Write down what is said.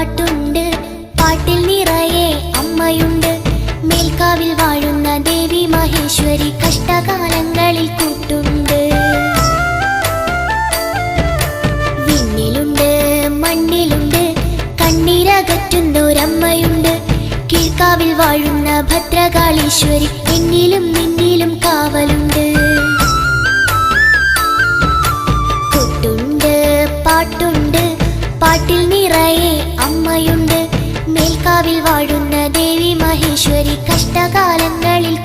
പാട്ടുണ്ട്, പാട്ടിൽ നിറയെ അമ്മയുണ്ട്. മേൽക്കാവിൽ വാഴുന്ന ദേവി മഹേശ്വരി കഷ്ടകാലങ്ങളിൽ കൂട്ടുണ്ട്. വിണ്ണിലുണ്ട് മണ്ണിലുണ്ട് കണ്ണീരകറ്റുന്നൊരമ്മയുണ്ട്. കീഴ്ക്കാവിൽ വാഴുന്ന ഭദ്രകാളീശ്വരി എന്നിലും നിന്നിലും കാവലുണ്ട്. കൊട്ടുണ്ട്, പാട്ടുണ്ട്, പാട്ടിൽ നിറയെ അമ്മയുണ്ട്. മേൽക്കാവിൽ വാഴുന്ന ദേവി മഹേശ്വരി കഷ്ടകാലങ്ങളിൽ